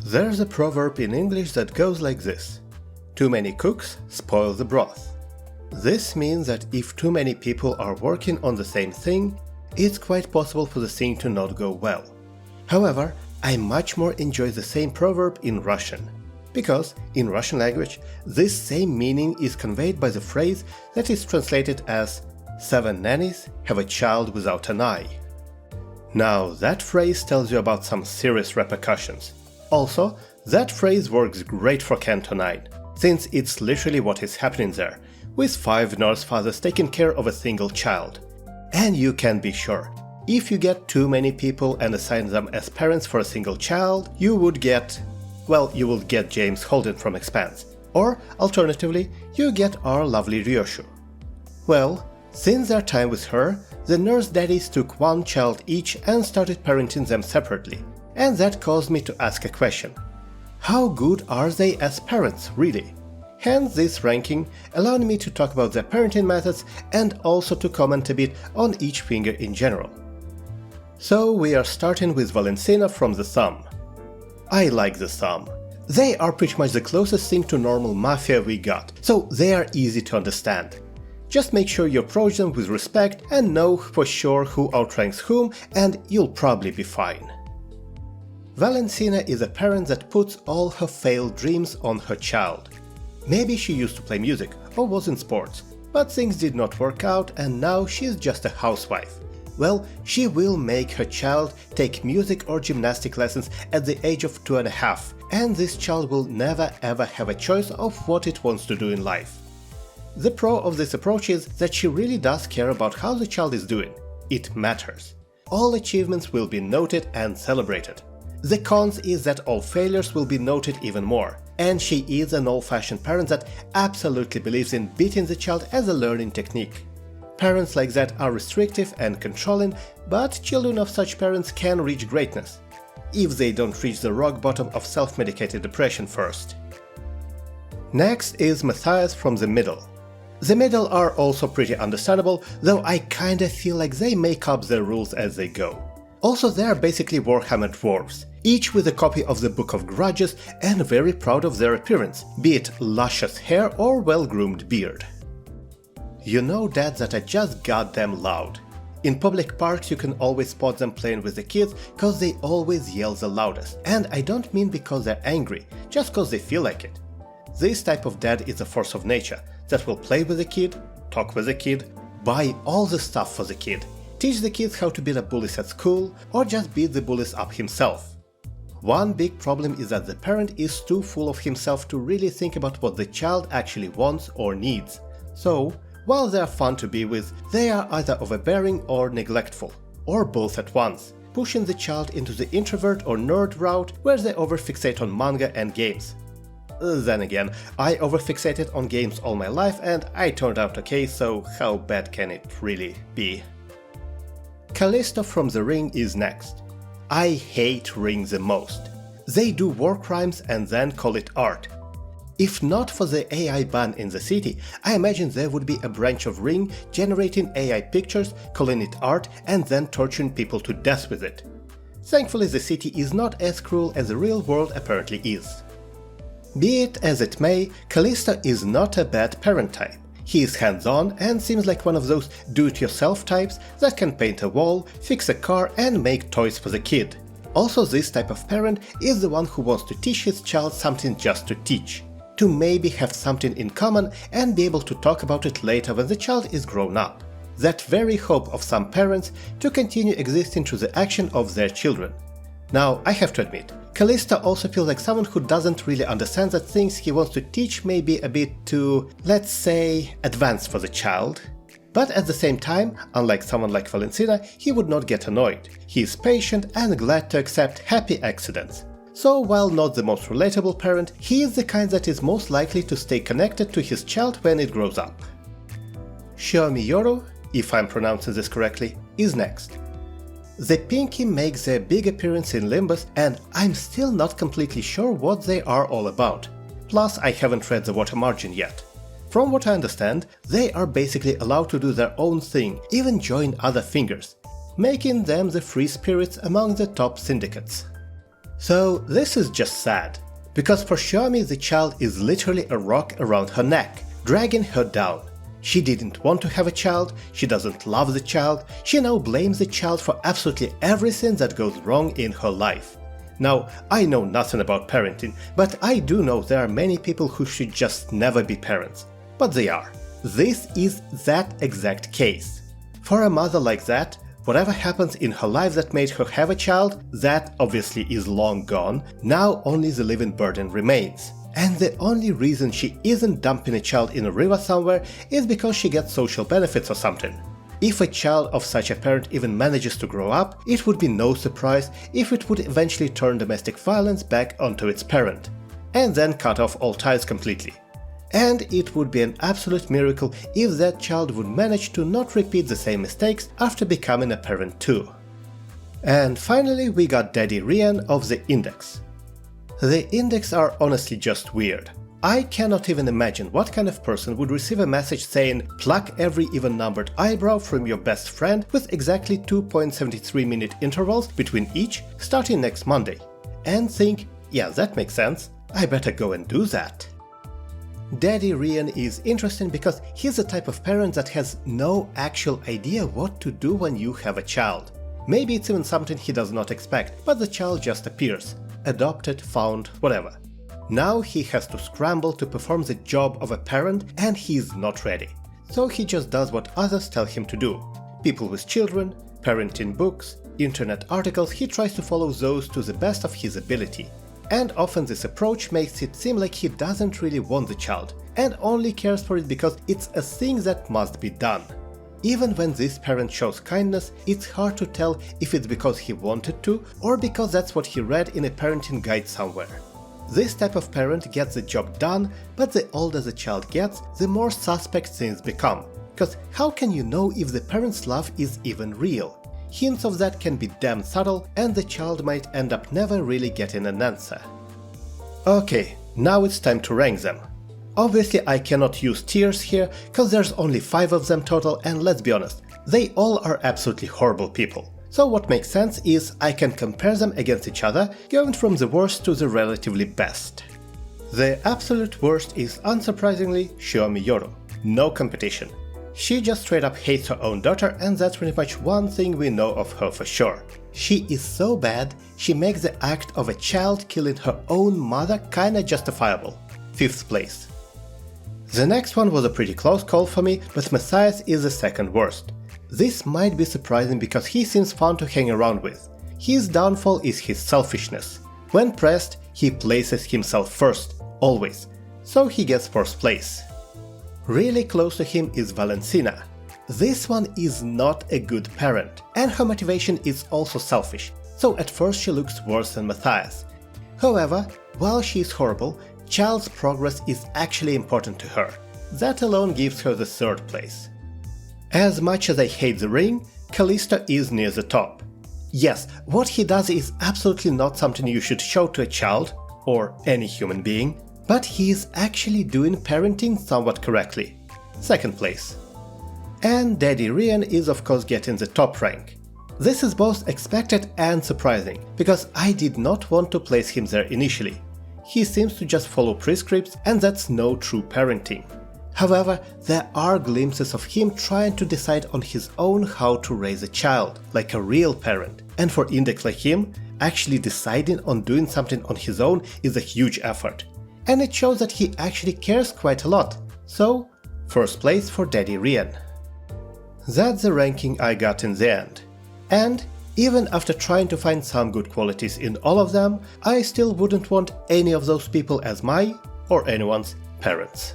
There's a proverb in English that goes like this: too many cooks spoil the broth. This means that if too many people are working on the same thing, it's quite possible for the thing to not go well. However, I much more enjoy the same proverb in Russian, because in Russian language this same meaning is conveyed by the phrase that is translated as "seven nannies have a child without an eye." Now that phrase tells you about some serious repercussions. Also, that phrase works great for Canto 9, since it's literally what is happening there, with 5 nurse fathers taking care of a single child. And you can be sure, if you get too many people and assign them as parents for a single child, you would get James Holden from Expanse, or alternatively, you get our lovely Ryoshu. Well, since their time with her, the nurse daddies took 1 child each and started parenting them separately, and that caused me to ask a question. How good are they as parents, really? Hence this ranking, allowing me to talk about their parenting methods and also to comment a bit on each finger in general. So we are starting with Valentina from the thumb. I like the thumb. They are pretty much the closest thing to normal mafia we got, so they are easy to understand. Just make sure you approach them with respect and know for sure who outranks whom, and you'll probably be fine. Valentina is a parent that puts all her failed dreams on her child. Maybe she used to play music or was in sports, but things did not work out and now she's just a housewife. Well, she will make her child take music or gymnastic lessons at the age of 2.5, and this child will never ever have a choice of what it wants to do in life. The pro of this approach is that she really does care about how the child is doing. It matters. All achievements will be noted and celebrated. The cons is that all failures will be noted even more, and she is an old-fashioned parent that absolutely believes in beating the child as a learning technique. Parents like that are restrictive and controlling, but children of such parents can reach greatness, if they don't reach the rock bottom of self-medicated depression first. Next is Matthias from the middle. The middle are also pretty understandable, though I kinda feel like they make up their rules as they go. Also, they are basically Warhammer dwarves, each with a copy of the Book of Grudges and very proud of their appearance, be it luscious hair or well-groomed beard. You know dads that are just goddamn loud. In public parks you can always spot them playing with the kids cause they always yell the loudest, and I don't mean because they're angry, just cause they feel like it. This type of dad is a force of nature that will play with the kid, talk with the kid, buy all the stuff for the kid, teach the kids how to be the bullies at school, or just beat the bullies up himself. One big problem is that the parent is too full of himself to really think about what the child actually wants or needs. So, while they are fun to be with, they are either overbearing or neglectful, or both at once, pushing the child into the introvert or nerd route where they overfixate on manga and games. Then again, I overfixated on games all my life and I turned out okay, so how bad can it really be? Callisto from The Ring is next. I hate Ring the most. They do war crimes and then call it art. If not for the AI ban in the city, I imagine there would be a branch of Ring generating AI pictures, calling it art, and then torturing people to death with it. Thankfully the city is not as cruel as the real world apparently is. Be it as it may, Callisto is not a bad parent type. He is hands-on and seems like one of those do-it-yourself types that can paint a wall, fix a car and make toys for the kid. Also, this type of parent is the one who wants to teach his child something just to teach, to maybe have something in common and be able to talk about it later when the child is grown up. That very hope of some parents to continue existing through the action of their children. Now, I have to admit, Callisto also feels like someone who doesn't really understand that things he wants to teach may be a bit too, let's say, advanced for the child. But at the same time, unlike someone like Valentina, he would not get annoyed. He is patient and glad to accept happy accidents. So while not the most relatable parent, he is the kind that is most likely to stay connected to his child when it grows up. Xiaomi Yoru, if I'm pronouncing this correctly, is next. The Pinky makes their big appearance in Limbus and I'm still not completely sure what they are all about. Plus, I haven't read the water margin yet. From what I understand, they are basically allowed to do their own thing, even join other fingers, making them the free spirits among the top syndicates. So this is just sad, because for Xiaomi the child is literally a rock around her neck, dragging her down. She didn't want to have a child, she doesn't love the child, she now blames the child for absolutely everything that goes wrong in her life. Now, I know nothing about parenting, but I do know there are many people who should just never be parents. But they are. This is that exact case. For a mother like that, whatever happens in her life that made her have a child, that obviously is long gone, now only the living burden remains. And the only reason she isn't dumping a child in a river somewhere is because she gets social benefits or something. If a child of such a parent even manages to grow up, it would be no surprise if it would eventually turn domestic violence back onto its parent, and then cut off all ties completely. And it would be an absolute miracle if that child would manage to not repeat the same mistakes after becoming a parent too. And finally we got Daddy Rian of the Index. The Index are honestly just weird. I cannot even imagine what kind of person would receive a message saying pluck every even-numbered eyebrow from your best friend with exactly 2.73-minute intervals between each starting next Monday, and think, yeah, that makes sense, I better go and do that. Daddy Rian is interesting because he's the type of parent that has no actual idea what to do when you have a child. Maybe it's even something he does not expect, but the child just appears. Adopted, found, whatever. Now he has to scramble to perform the job of a parent and he's not ready. So he just does what others tell him to do. People with children, parenting books, internet articles, he tries to follow those to the best of his ability. And often this approach makes it seem like he doesn't really want the child and only cares for it because it's a thing that must be done. Even when this parent shows kindness, it's hard to tell if it's because he wanted to or because that's what he read in a parenting guide somewhere. This type of parent gets the job done, but the older the child gets, the more suspect things become. Because how can you know if the parent's love is even real? Hints of that can be damn subtle, and the child might end up never really getting an answer. Okay, now it's time to rank them. Obviously I cannot use tiers here, cause there's only 5 of them total, and let's be honest, they all are absolutely horrible people. So what makes sense is I can compare them against each other, going from the worst to the relatively best. The absolute worst is unsurprisingly Xiaomi Yoru. No competition. She just straight up hates her own daughter, and that's pretty much one thing we know of her for sure. She is so bad, she makes the act of a child killing her own mother kinda justifiable. 5th place. The next one was a pretty close call for me, but Matthias is the second worst. This might be surprising because he seems fun to hang around with. His downfall is his selfishness. When pressed, he places himself first, always, so he gets 4th place. Really close to him is Valentina. This one is not a good parent, and her motivation is also selfish, so at first she looks worse than Matthias. However, while she is horrible, child's progress is actually important to her. That alone gives her the 3rd place. As much as I hate the ring, Callisto is near the top. Yes, what he does is absolutely not something you should show to a child, or any human being, but he is actually doing parenting somewhat correctly. 2nd place. And Daddy Rian is of course getting the top rank. This is both expected and surprising, because I did not want to place him there initially. He seems to just follow prescripts, and that's no true parenting. However, there are glimpses of him trying to decide on his own how to raise a child, like a real parent. And for Index like him, actually deciding on doing something on his own is a huge effort. And it shows that he actually cares quite a lot. So, 1st place for Daddy Rian. That's the ranking I got in the end. And even after trying to find some good qualities in all of them, I still wouldn't want any of those people as my, or anyone's, parents.